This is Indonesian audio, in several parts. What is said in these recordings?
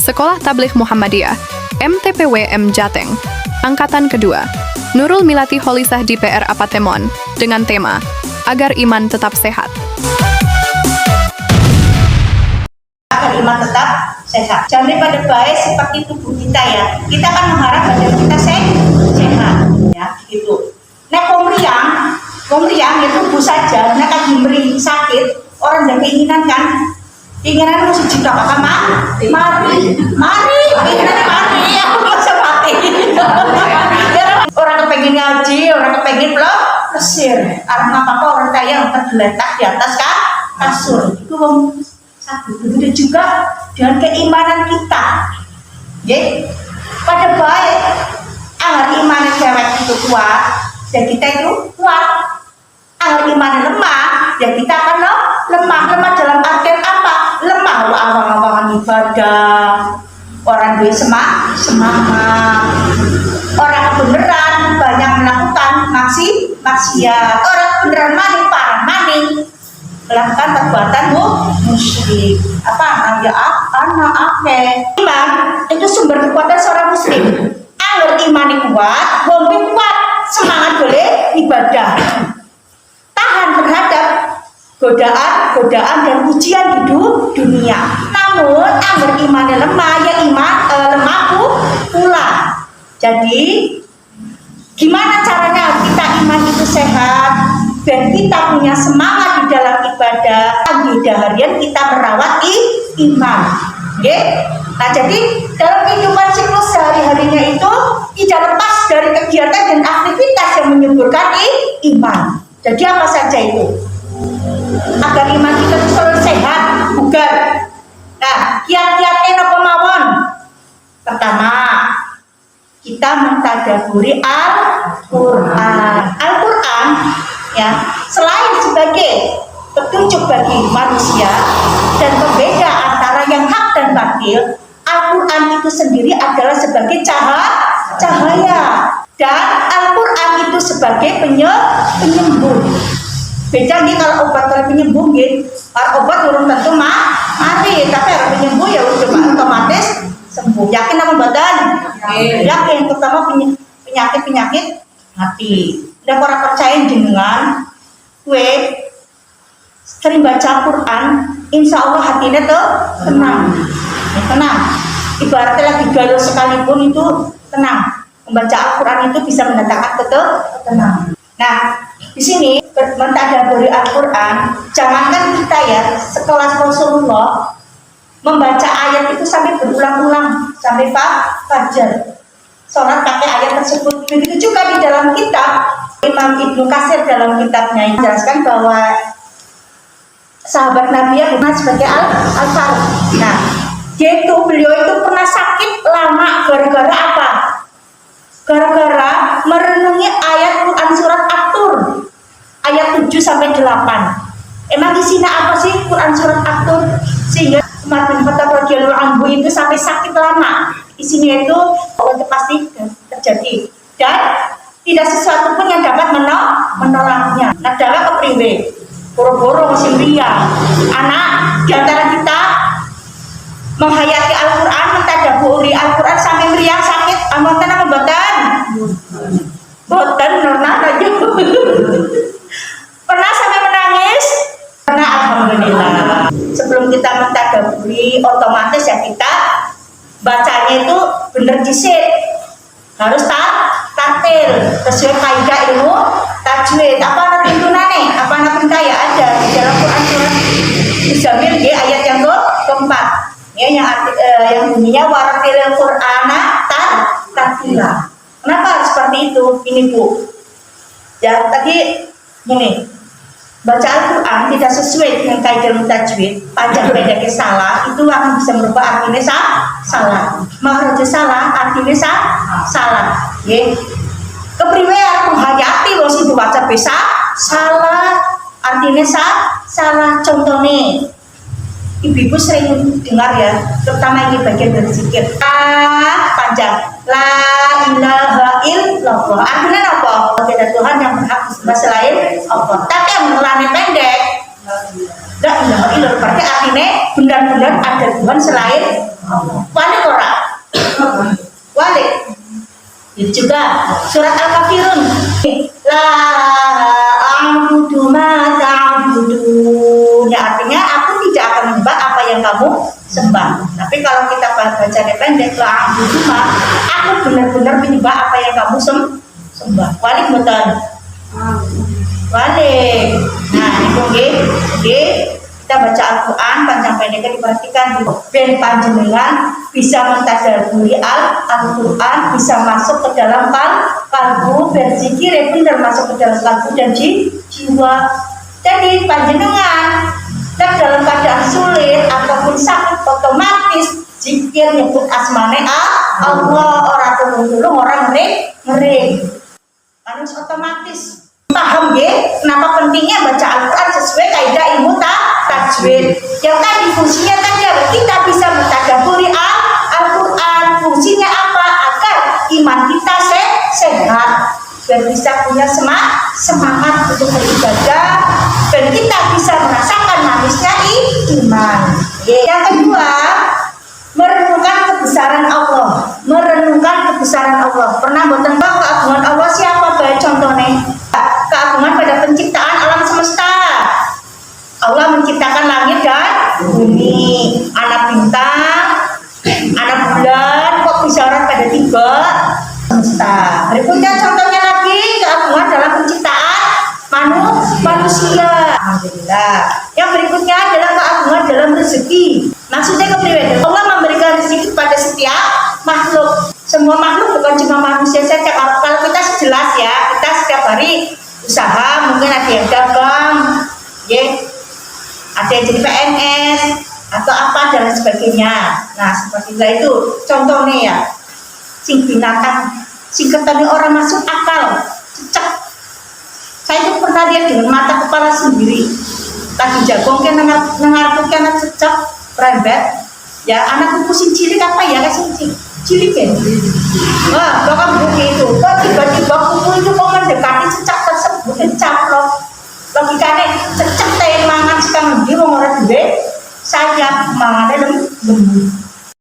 Sekolah Tabligh Muhammadiyah, MTPWM Jateng, Angkatan Kedua, Nurul Milati Holisah DPR Apatemon, dengan tema Agar Iman Tetap Sehat. Agar iman tetap sehat. Jangan daripada baik seperti tubuh kita ya. Kita kan mengharap badan kita sehat, ya gitu. Nah komriang itu tubuh saja. Nah kan diberi sakit, orang yang keinginan kan, keinginan harus dijuta apa mari, keinginan mari, aku nggak usah mati. Orang kepengen ngaji, orang kepengen plesir. Apa orang kaya yang tergeletak di atas kasur. Itu begitu juga dengan keimanan kita, ya. Pada baik, agar iman cewek itu kuat, dan kita itu kuat. Agar iman lemah, dan kita akan lemah dalam artian apa? Lemah awang-awangan ibadah, orang gue semangat, orang beneran banyak melakukan maksiat, orang beneran parah maning. Melakukan perbuatan musyrik. Apa? Ya anak iman itu sumber kekuatan seorang muslim. Agar iman kuat, wong kuat, semangat boleh ibadah. Tahan terhadap godaan dan ujian di dunia. Namun agar iman lemah, ya lemah pula. Jadi gimana caranya kita iman itu sehat dan kita punya semangat di dalam ibadah, ibadah harian kita merawat iman, okay? Nah jadi dalam kehidupan siklus sehari-harinya itu tidak lepas dari kegiatan dan aktivitas yang menyuburkan iman. Jadi apa saja itu? Agar iman kita itu selalu sehat, bugar. Nah, kiat-kiatnya apa mawon? Pertama, kita mentadaburi Al-Quran, ya, selain sebagai petunjuk bagi manusia dan pembeda antara yang hak dan batil, Al-Quran itu sendiri adalah sebagai cahaya dan Al-Quran itu sebagai penyembuh. Beda nih kalau obat kalau penyembuh gitu, kalau obat belum tentu mati, tapi kalau penyembuh ya udah otomatis sembuh. Yakin sama badan? Yakin, terutama penyakit hati. Dan orang percaya dengan gue sering baca Quran, insya Allah hatinya tuh tenang. Ibaratnya lagi galau sekalipun itu tenang. Membaca Al-Quran itu bisa mendatangkan tenang. Nah, di sini mentadaburi Al-Quran, jangankan kita ya, sekelas Rasulullah membaca ayat itu sampai berulang-ulang sampai fajar. Sholat pakai ayat tersebut. Begitu juga di dalam kitab Imam Ibnu Katsir dalam kitabnya menjelaskan bahwa sahabat Nabi yang bukan sebagai al-Faruq. Nah, beliau itu pernah sakit lama gara-gara apa? Gara-gara merenungi ayat Quran surat At-Tur ayat 7 sampai 8. Emang isinya apa sih Quran surat At-Tur sehingga Umar bin Khattab radhiyallahu anhu itu sampai sakit lama? Isinya itu pasti terjadi dan tidak sesuatu pun yang dapat menolaknya. Nah, dalam kepriwe boro-boro musim ria anak diantara kita menghayati Al-Quran, mentadaburi Al-Quran sampai meriang sakit amonten apa boten normal aja. Pernah sampai menangis? Pernah, alhamdulillah. Sebelum kita mentadaburi otomatis ya kita bacanya itu bener disik, harus tatil sesuai kaidah ilmu tajwid. Apa nanti tunane? Apa nanti kaya ada di dalam Quran surat Muzammil ayat yang keempat, ya yang bunyinya waratilil Qur'ana tartila. Kenapa seperti itu? Ini Bu. Ya tadi ini baca Al-Quran tidak sesuai dengan kaidah ilmu tajwid, panjang pendeknya salah, itu akan bisa merubah artinya salah. Makhrajnya salah, artinya salah. Ya. Kepriwe menghayati wong sing diwaca bisa salah, artinya salah. Contohnya ibu-ibu sering dengar ya, terutama ini bagian dari zikir. Panjang. La ilaha illallah. Artinya apa? Tidak ada Tuhan yang berhak disembah selain Allah. Tapi yang mengelani pendek, la ilaha illallah berarti artinya benar-benar ada Tuhan selain Allah. Wali Walik. Itu juga surat Al-Kafirun. La a'budu ma ta'budun. Ya, artinya aku tidak akan menyembah apa yang kamu sembah. Tapi kalau kita bacanya pendek, la a'budu ma, aku benar-benar menyembah apa yang kamu sembah. Walik betul. Walik. Nah, itu oke. Kita baca Al-Quran, panjang pendeknya diperhatikan. Ben panjenengan bisa mentadaburi Al-Quran, bisa masuk ke dalam kalbu, berzikir benar masuk ke dalam kalbu dan jiwa. Jadi panjenengan dalam keadaan sulit ataupun sakit, otomatis zikir nyebut asmane Allah, orang tulung-tulung, orang ngeri. Harus otomatis. Paham ya? Kenapa pentingnya baca Al-Quran sesuai kaidah ilmu tajwid? Yang tadi fungsinya tadi kita bisa mentadaburi Al-Quran. Fungsinya apa? Agar iman kita sehat, dan bisa punya semangat untuk beribadah, dan kita bisa merasakan manisnya iman. Yang kedua, merenungkan kebesaran Allah. Merenungkan kebesaran Allah. Pernah boten tahu keagungan Allah siapa? Baik contohnya keagungan pada penciptaan alam semesta. Allah menciptakan langit dan bumi, anak bintang, anak bulan, kok bisa orang pada tiga semesta. Berikutnya contohnya lagi keagungan dalam penciptaan manusia. Alhamdulillah. Yang berikutnya adalah keagungan dalam rezeki. Maksudnya kepribadian Allah memberikan rezeki kepada setiap makhluk. Semua makhluk, bukan cuma manusia saja. Kalau kita jelas ya, kita setiap hari usaha, mungkin ada yang dagang, ada yang jadi PNS atau apa dan sebagainya. Nah, seperti itu contohnya ya. Sing binatang, sing ketemu orang masuk akal, cecek. Saya itu pernah lihat dengan mata kepala sendiri. Tadi jagung kan nengarku kan cecek, rembet. Ya, anakku pusing cilik apa ya kasih cilik ya. Wah, bahkan begitu. Kok tiba-tiba kuku itu kok mendekati cecak tersebut, caplok. Logikanya cecak teh mangan sekarang dia mau orang gede, saya mangannya lembut.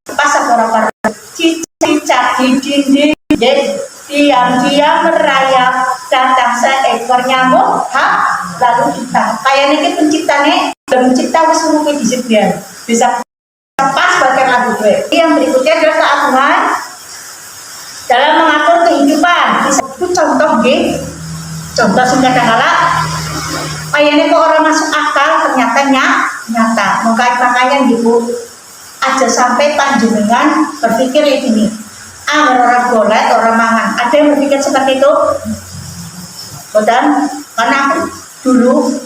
Pas apa cicak di dinding, diam-diam merayap, datang seekor nyamuk, lalu kita. Kayak ini penciptanya, mencipta seluruh disiplin, bisa pas bagian lagu gue. Yang berikutnya adalah keagungan dalam mengatur kehidupan. Itu contoh contoh singkat kala kayaknya kok orang masuk akal ternyata nyata. Makanya gitu aja sampai panjenengan berpikir ini orang boleh orang mangan. Ada yang berpikir seperti itu? Betul? Karena aku dulu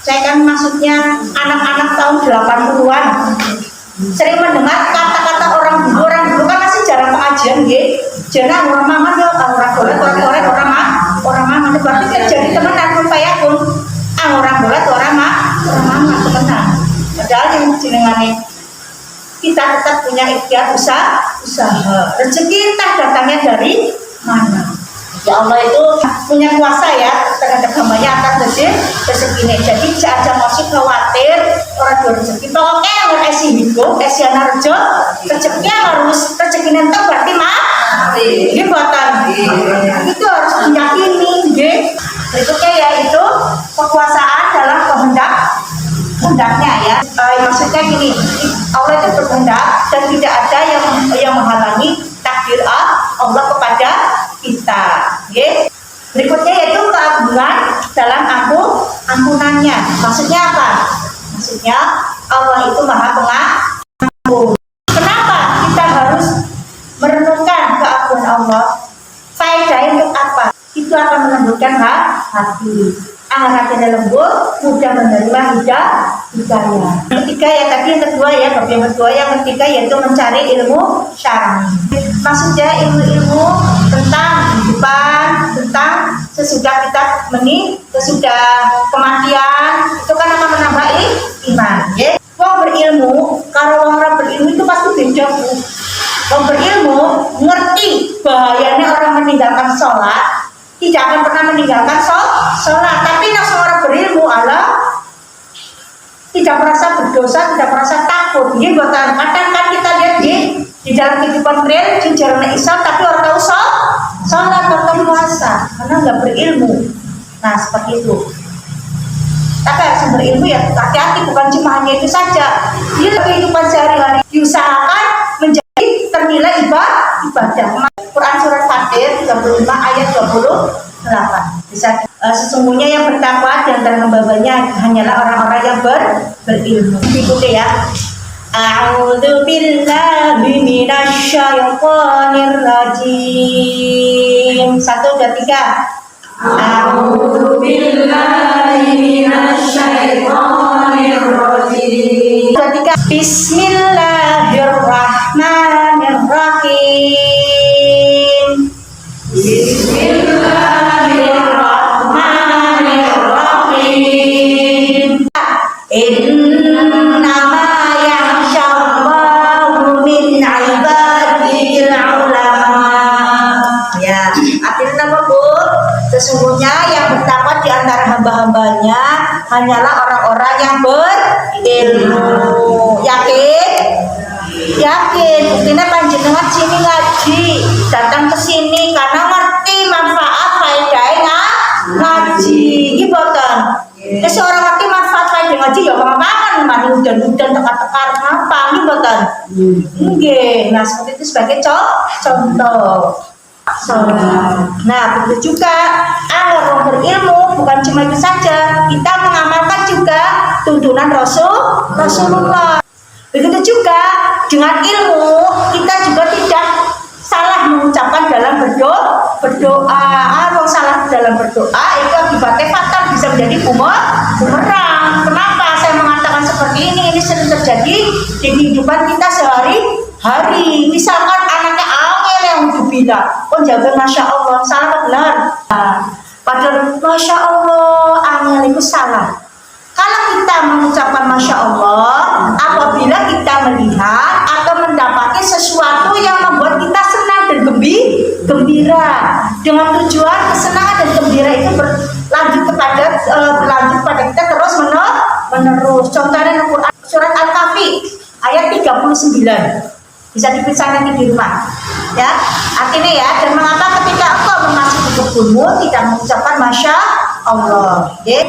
saya kan maksudnya anak-anak tahun 80-an sering mendengar kata-kata orang dulu kan masih jarang pengajian jarang orang mangan ya orang boleh orang mangan berarti terjadi temenan supaya pun orang boleh orang mangan temenan. Padahal yang jenengannya kita tetap punya ikhtiar usaha. Rezeki entah datangnya dari mana. Ya Allah itu punya kuasa ya terhadap hambanya atas rezeki. Jadi jangan masih khawatir orang dua rezeki. Pokoknya orang esi hidup, esi anak rejo, rezekinya harus rezeki nanti berarti ini buatan. Itu harus diyakini. Berikutnya yaitu kekuasaan dalam kehendaknya ya. Maksudnya gini, Allah itu berkehendak dan tidak ada yang menghalangi takdir Allah kepada kita. Berikutnya yaitu keagungan dalam ampunannya. Maksudnya apa? Maksudnya Allah itu Maha Pengampun. Kenapa kita harus merenungkan keagungan Allah? Faedahnya untuk apa? Itu akan menundukkan hati. Hatinya lembut, mudah menerima hidayah. Ketiga ya tadi yang kedua ya, yang ketiga yaitu mencari ilmu syar'i. Maksudnya ilmu tentang kehidupan, tentang sesudah kita sesudah kematian itu kan akan menambah iman. Wong berilmu, kalau orang berilmu itu pasti beda. Wong berilmu ngerti bahayanya orang meninggalkan sholat. Tidak akan pernah meninggalkan sholat. Tapi seorang berilmu Allah tidak merasa berdosa, tidak merasa takut. Kadang kan kita lihat di dalam kehidupan real di jalan Islam tapi orang tahu sholat, orang tahu puasa karena nggak berilmu. Nah seperti itu. Tapi harus berilmu ya, hati-hati, bukan cuma hanya itu saja. Dia kehidupan sehari-hari diusahakan menjadi ternilai ibadah. Quran surat Fatir 35 ayat 28. Bisa sesungguhnya yang bertakwa di antara hamba-hambanya hanyalah orang-orang yang berilmu. Ikuti ya. A'udzu billahi minasy syaithanir rajim. 1, 2, 3. A'udzu billahi minasy syaithanir rajim. 2, 3. Bismillahirrahmanirrahim. Bismillahirrahmanirrahim. Innama yakhshallahu min ibadil ulama. Ya, artinya apa Bu? Sesungguhnya yang bertakwa di antara hamba-hambanya hanyalah orang-orang yang berilmu. Yakin? Yakin. Buktinya panjenengan sini ngaji, datang ke sini karena ngerti manfaat faedahnya ngaji. Gimana? Seorang ngerti manfaat faedah ngaji ya mangan udan tekan-tekan apa gimana? Nggih. Nah, seperti itu sebagai contoh. Nah, begitu juga orang berilmu bukan cuma itu saja, kita mengamalkan juga tuntunan Rasulullah. Begitu juga dengan ilmu kita juga tidak salah mengucapkan dalam berdoa. Kalau salah dalam berdoa itu akibatnya fatal, bisa menjadi bumerang. Kenapa saya mengatakan seperti ini? Ini sering terjadi di kehidupan kita sehari-hari. Misalkan anaknya yang dibilang, oh jaga masya Allah, salah benar. Padahal masya Allah, angel itu salah. Kalau kita mengucapkan masya Allah, apabila kita melihat atau mendapati sesuatu yang membuat kita senang dan gembira, dengan tujuan kesenangan dan gembira itu berlanjut pada kita terus menerus. Contohnya Al-Quran surat Al-Kahfi ayat 39. Bisa diperiksa nanti di rumah, ya. Artinya ya, dan mengapa ketika engkau memasuki kebunmu tidak mengucapkan masya Allah, ya?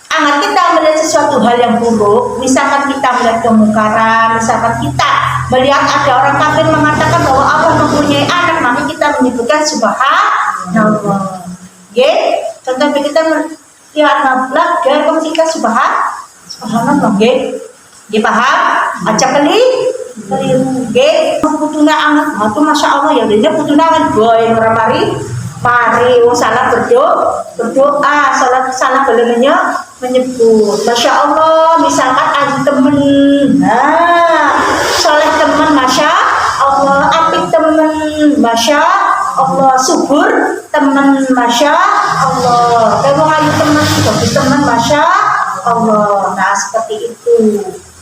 Agar kita melihat sesuatu hal yang buruk, misalkan kita melihat kemungkaran, misalkan kita melihat ada orang kafir mengatakan bahwa Allah mempunyai anak, maka kita menyebutkan subhanallah, ya. Contoh kita melihat nablak dan kita subhanallah, ya. Dipaham? Aja keliru. Putuna anget, itu masya Allah ya, dia putuna anget boy mari salah berdoa, salah bolehnya menyebut masya Allah. Misalkan ada temen, soleh temen masya Allah, apik temen masya Allah, subur temen masya Allah, ayu temen, bagus temen masya Allah. Nah seperti itu.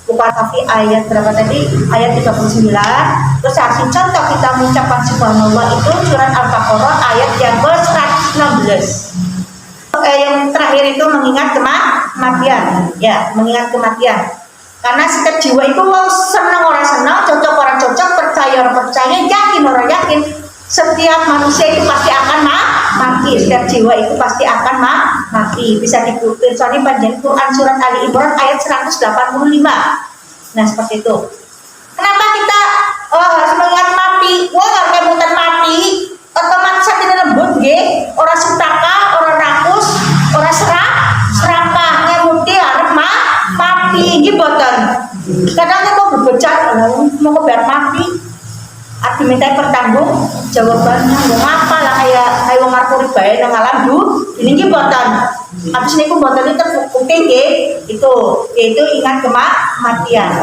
Bukan tapi ayat berapa tadi? Ayat 39. Terus kasih contoh kita mengucapkan subhanallah itu surat Al-Baqarah ayat yang ke-116. Yang terakhir itu mengingat kematian, ya, mengingat kematian. Karena setiap jiwa itu senang orang senang, cocok orang cocok, percaya orang percaya, yakin orang yakin. Setiap manusia itu pasti akan mati. Setiap jiwa itu pasti akan mati. Bisa dibuktikan soalnya panjang Quran surat Ali Imran ayat 185. Nah seperti itu. Kenapa kita harus mengingat mati? Wah nggak kemudian mati, otomatis hati lembut, nggih. Orang sutaka, orang rakus, orang serakah, ngemuti harus mati, gibotan. Kadang mau berbecah, mau biar mati. Aku minta pertanggung jawabannya mau ngapa lah kayak wong ngarepuri bae nang alam ini buatan habis niku buatan itu terbukti itu ingat kematian.